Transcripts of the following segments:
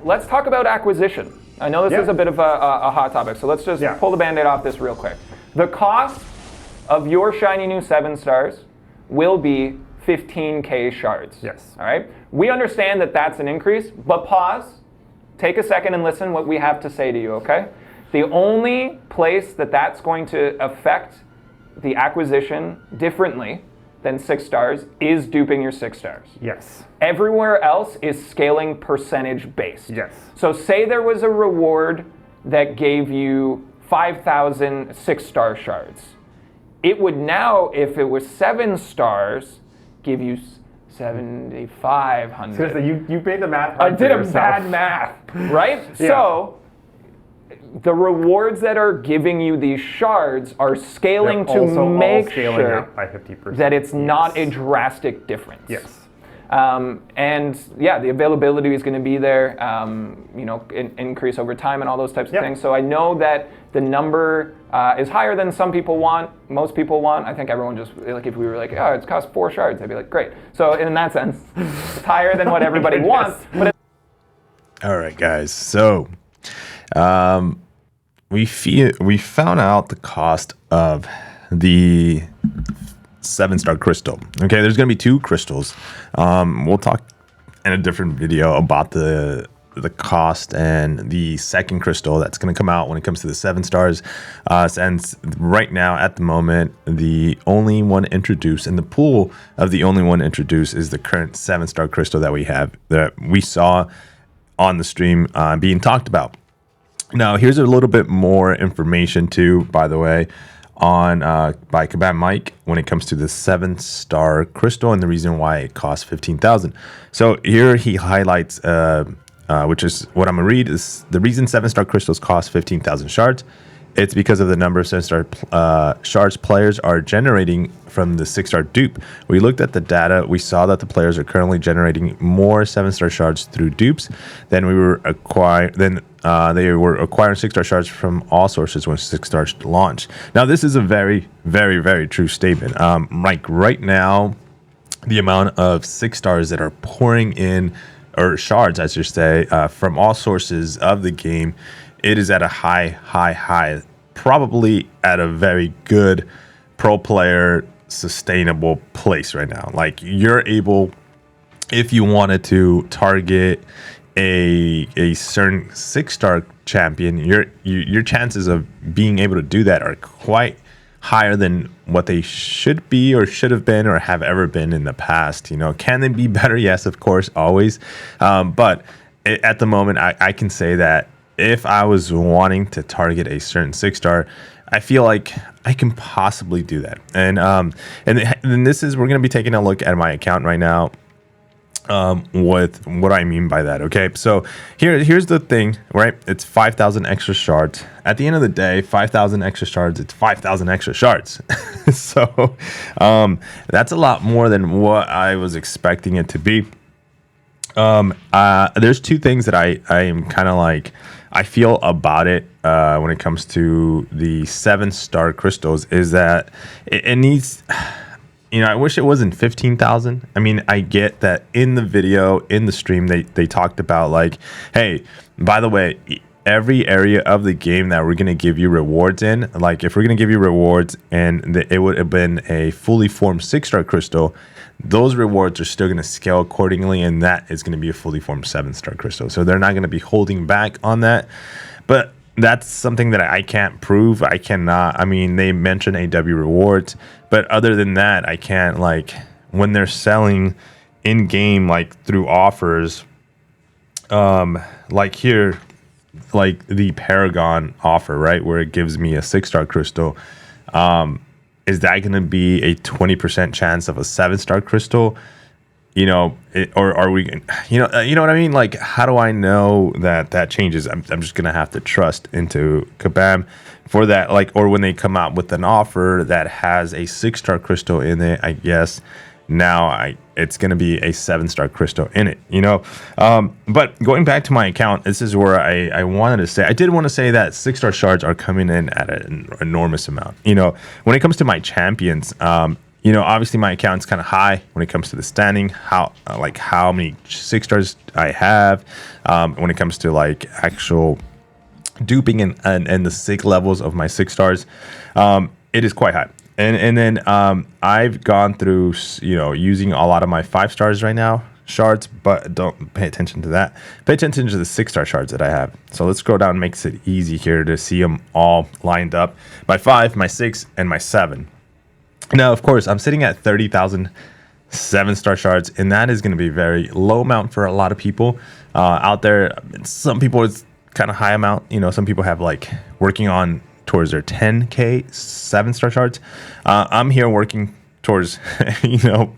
let's talk about acquisition. I know this is a bit of a hot topic, so let's just pull the Band-Aid off this real quick. The cost of your shiny new 7 stars will be 15k shards. Yes. All right? We understand that that's an increase, but pause, take a second and listen what we have to say to you, okay? The only place that that's going to affect the acquisition differently than 6 stars is duping your 6 stars. Yes. Everywhere else is scaling percentage based. Yes. So say there was a reward that gave you 5,000 6-star shards. It would now, if it was 7 stars, give you 7,500. Seriously, you made the math I hard did for a yourself. bad math, right? So the rewards that are giving you these shards are scaling They're also to all make scaling sure up by 50%. that it's not a drastic difference. Yes. And yeah, the availability is going to be there, increase over time and all those types of things. So I know that the number is higher than some people want, most people want. I think everyone just, like if we were like, oh, it's cost 4 shards, I'd be like, great. So in that sense, it's higher than what everybody wants. But all right, guys. So we found out the cost of the 7-star crystal. Okay, there's gonna be 2 crystals. We'll talk in a different video about the cost and the second crystal that's gonna come out when it comes to the 7 stars. Since right now, at the moment, the only one introduced in the pool of the only one introduced is the current 7-star crystal that we saw on the stream being talked about. Now, here's a little bit more information too, by the way, on by Kabam Mike when it comes to the 7-star crystal and the reason why it costs 15,000. So here he highlights, which is what I'm gonna read, is the reason 7-star crystals cost 15,000 shards. It's because of the number of 7-star shards players are generating from the 6-star dupe. We looked at the data. We saw that the players are currently generating more 7-star shards through dupes than they were acquiring 6-star shards from all sources when 6 stars launched. Now, this is a very, very, very true statement. Like right now, the amount of 6 stars that are pouring in, or shards, as you say, from all sources of the game, it is at a high, probably at a very good pro player sustainable place right now. Like, you're able, if you wanted to target a certain 6-star champion, your chances of being able to do that are quite higher than what they should be or should have been or have ever been in the past. Can they be better? Yes, of course, always. But at the moment, I can say that if I was wanting to target a certain 6-star, I feel like I can possibly do that. And this is, we're going to be taking a look at my account right now. With what I mean by that, okay? So here's the thing, right? It's 5,000 extra shards. At the end of the day, 5,000 extra shards, it's 5,000 extra shards. So that's a lot more than what I was expecting it to be. There's 2 things that I am kind of like, I feel about it when it comes to the 7-star crystals, is that it needs... I wish it wasn't 15,000. I mean, I get that in the video, in the stream, they talked about like, hey, by the way, every area of the game that we're going to give you rewards in, like if we're going to give you rewards and it would have been a fully formed 6-star crystal, those rewards are still going to scale accordingly, and that is going to be a fully formed 7-star crystal. So they're not going to be holding back on that. But that's something that I can't prove. I cannot. I mean, they mention AW rewards, but other than that, I can't, like, when they're selling in game, like through offers, like here, like the Paragon offer, right, where it gives me a 6-star crystal. Is that going to be a 20% chance of a 7-star crystal? Or are we, you know what I mean? Like, how do I know that changes? I'm just going to have to trust into Kabam for that. Like, or when they come out with an offer that has a 6-star crystal in it, I guess now it's going to be a 7-star crystal in it, But going back to my account, this is where I wanted to say, I did want to say that 6-star shards are coming in at an enormous amount. When it comes to my champions, obviously my account's kind of high when it comes to the standing, how many 6-stars I have, when it comes to like actual duping and the sig levels of my 6-stars, it is quite high. And then I've gone through, using a lot of my 5-stars right now, shards, but don't pay attention to that. Pay attention to the 6-star shards that I have. So let's go down, makes it easy here to see them all lined up. My 5, my 6, and my 7. Now, of course, I'm sitting at 30,000 7-star shards, and that is going to be very low amount for a lot of people out there. Some people it's kind of high amount. Some people have like working on towards their 10K 7-star shards. I'm here working towards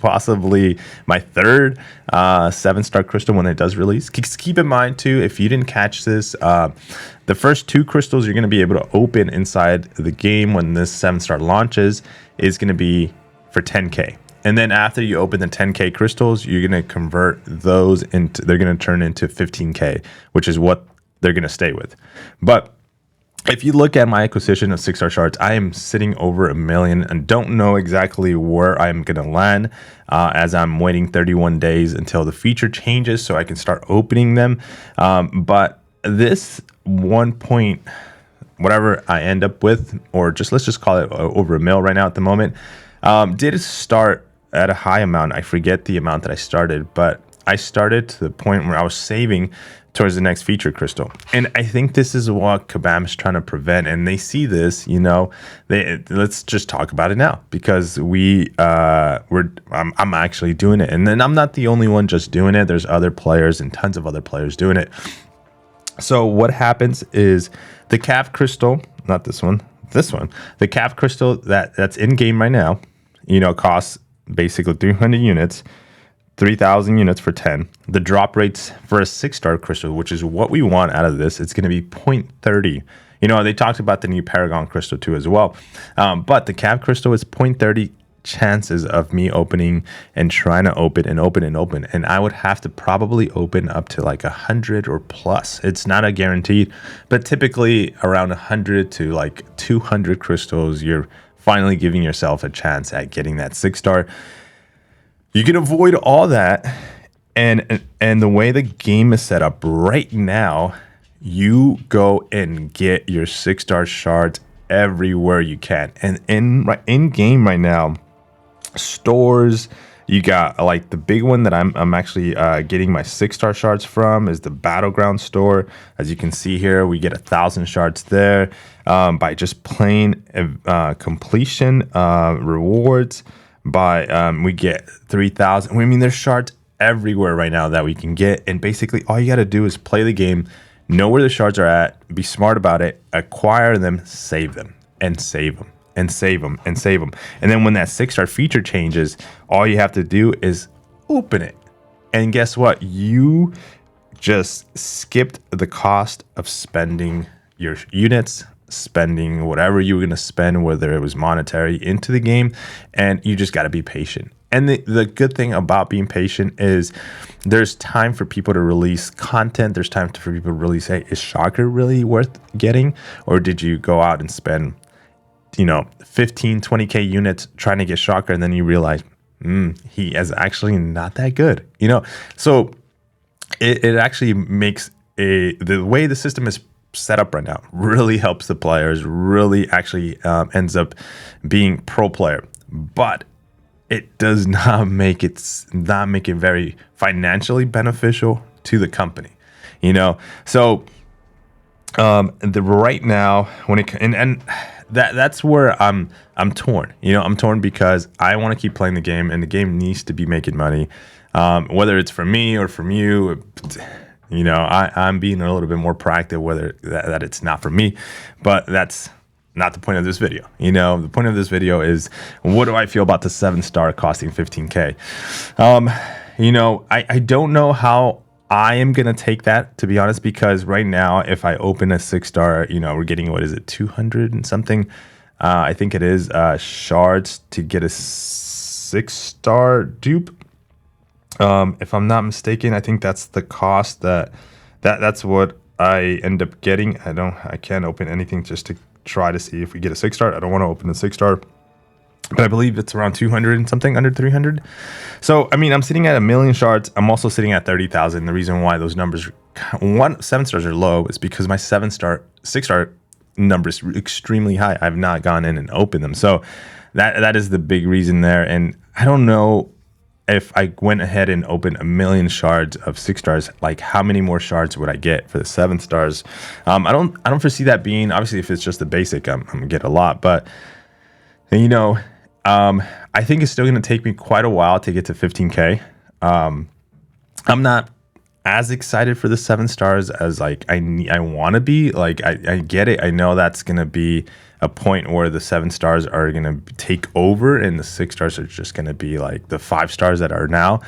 possibly my third 7-star crystal when it does release. Keep in mind too, if you didn't catch this, the first 2 crystals you're going to be able to open inside the game when this 7-star launches is going to be for 10K. And then after you open the 10K crystals, you're going to convert those into, they're going to turn into 15K, which is what they're going to stay with. But if you look at my acquisition of 6-star shards, I am sitting over 1 million and don't know exactly where I'm going to land as I'm waiting 31 days until the feature changes so I can start opening them. But this 1 point, whatever I end up with, or let's just call it over 1 mil right now at the moment, did start at a high amount. I forget the amount that I started, but I started to the point where I was saving towards the next feature crystal. And I think this is what Kabam is trying to prevent. And they see this, let's just talk about it now, because I'm actually doing it. And then I'm not the only one just doing it. There's other players and tons of other players doing it. So what happens is the calf crystal, not this one, the calf crystal that's in game right now, costs basically 300 units, 3,000 units for 10. The drop rates for a 6-star crystal, which is what we want out of this, it's going to be 0.30. They talked about the new Paragon crystal too as well. But the calf crystal is 0.30 chances of me opening and trying to open. And I would have to probably open up to like 100 or plus. It's not a guaranteed, but typically around 100 to like 200 crystals, you're finally giving yourself a chance at getting that 6-star. You can avoid all that, and the way the game is set up right now, you go and get your 6-star shards everywhere you can. And in game right now, stores, you got like the big one that I'm actually getting my 6-star shards from is the Battleground store. As you can see here, we get 1,000 shards there by just plain completion rewards. We get 3,000. I mean, there's shards everywhere right now that we can get, and basically all you got to do is play the game, know where the shards are at, be smart about it, acquire them, save them, and save them. And save them and save them. And then when that 6-star feature changes, all you have to do is open it. And guess what? You just skipped the cost of spending your units, spending whatever you were going to spend, whether it was monetary, into the game. And you just got to be patient. And the good thing about being patient is there's time for people to release content. There's time for people to release, hey, is Shocker really worth getting? Or did you go out and spend 15, 20K units trying to get Shocker, and then you realize he is actually not that good. So it actually makes the way the system is set up right now really helps the players, really actually ends up being pro player, but it does not make it very financially beneficial to the company. So right now when it and that's where I'm torn. I'm torn because I want to keep playing the game, and the game needs to be making money. Whether it's from me or from you, I'm being a little bit more proactive. Whether that it's not from me, but that's not the point of this video. The point of this video is, what do I feel about the 7-star costing 15K? I don't know how I am going to take that, to be honest, because right now, if I open a 6-star, we're getting, 200 and something? I think it is shards to get a 6-star dupe. If I'm not mistaken, I think that's the cost that's what I end up getting. I can't open anything just to try to see if we get a 6-star. I don't want to open a 6-star. but I believe it's around 200 and something, under 300. So, I mean, I'm sitting at 1 million shards. I'm also sitting at 30,000. The reason why those numbers, 7 stars are low is because my 6-star number is extremely high. I've not gone in and opened them. So that is the big reason there. And I don't know if I went ahead and opened 1 million shards of 6 stars, like how many more shards would I get for the 7 stars? I don't foresee that being, obviously if it's just the basic, I'm gonna get a lot, but you know, I think it's still going to take me quite a while to get to 15K. I'm not as excited for the 7 stars as like I want to be. Like I get it. I know that's going to be a point where the 7 stars are going to take over and the 6 stars are just going to be like the 5 stars that are now.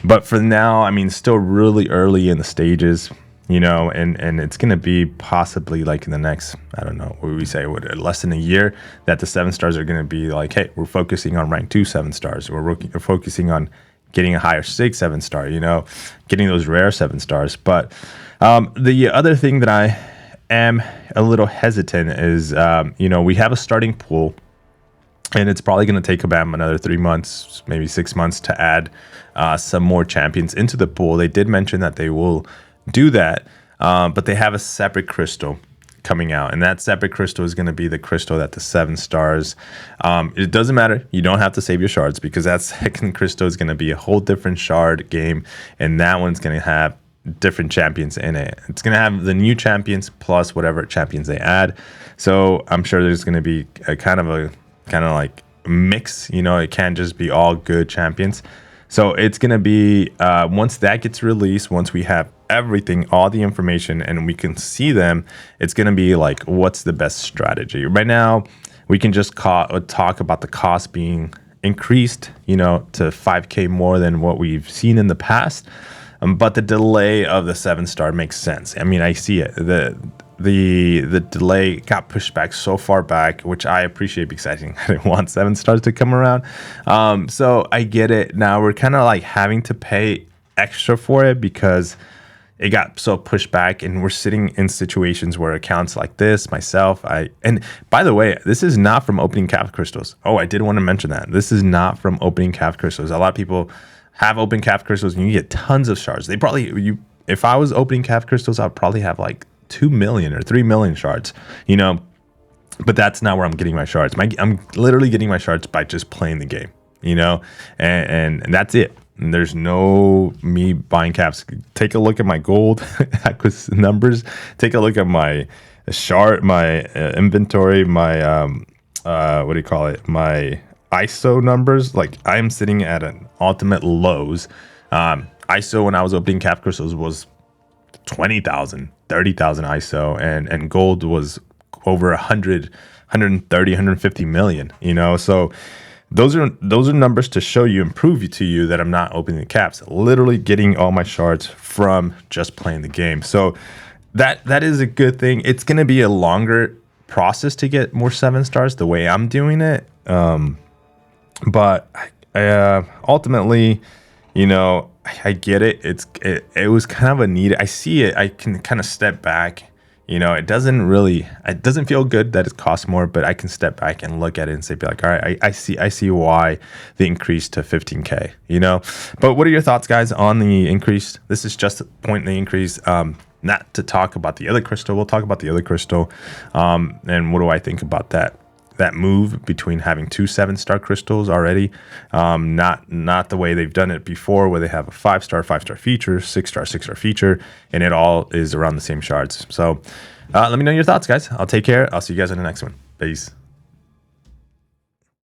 But for now, I mean, still really early in the stages. You know, and it's going to be possibly like in the next, I don't know, what would we say, less than a year, that the 7 stars are going to be like, hey, we're focusing on rank 2 7 stars. We're focusing on getting a higher 6 7 star, you know, getting those rare 7 stars. But the other thing that I am a little hesitant is, you know, we have a starting pool. And it's probably going to take about another 3 months, maybe 6 months to add some more champions into the pool. They did mention that they will do that, but they have a separate crystal coming out, and that separate crystal is going to be the crystal that the 7 stars. It doesn't matter, you don't have to save your shards, because that second crystal is going to be a whole different shard game, and that one's going to have different champions in it. It's going to have the new champions plus whatever champions they add. So I'm sure there's going to be a kind of like mix, you know, it can't just be all good champions. So it's going to be, once that gets released, once we have everything, all the information, and we can see them, it's going to be like, what's the best strategy? Right now, we can just talk about the cost being increased, you know, to 5K more than what we've seen in the past. But the delay of the 7 star makes sense. I mean, I see it. The delay got pushed back so far back, which I appreciate because I didn't want 7 stars to come around. So I get it. Now we're kind of like having to pay extra for it because it got so pushed back, and we're sitting in situations where accounts like this, myself, and by the way, this is not from opening calf crystals. Oh, I did want to mention that. This is not from opening calf crystals. A lot of people have open calf crystals and you get tons of shards. If I was opening calf crystals, I'd probably have like 2 million or 3 million shards, you know, but that's not where I'm getting my shards. I'm literally getting my shards by just playing the game, you know, and that's it. And there's no me buying caps. Take a look at my gold numbers. Take a look at my shard, my inventory, my what do you call it? My ISO numbers. Like I'm sitting at an ultimate lows. ISO when I was opening cap crystals was 20,000, 30,000 ISO, and gold was over 100, 130, 150 million. You know, so. Those are numbers to show you and prove to you that I'm not opening the caps. Literally getting all my shards from just playing the game. So that is a good thing. It's going to be a longer process to get more 7 stars the way I'm doing it. But ultimately, you know, I get it. It was kind of a need. I see it. I can kind of step back. You know, it doesn't feel good that it costs more, but I can step back and look at it and say, be like, all right, I see why the increase to 15K, you know? But what are your thoughts, guys, on the increase? This is just a point in the increase, not to talk about the other crystal. We'll talk about the other crystal. And what do I think about that move between having 2 7-star crystals already, not the way they've done it before, where they have a 5-star feature, 6-star feature, and it all is around the same shards. So let me know your thoughts, guys. I'll take care. I'll see you guys in the next one. Peace.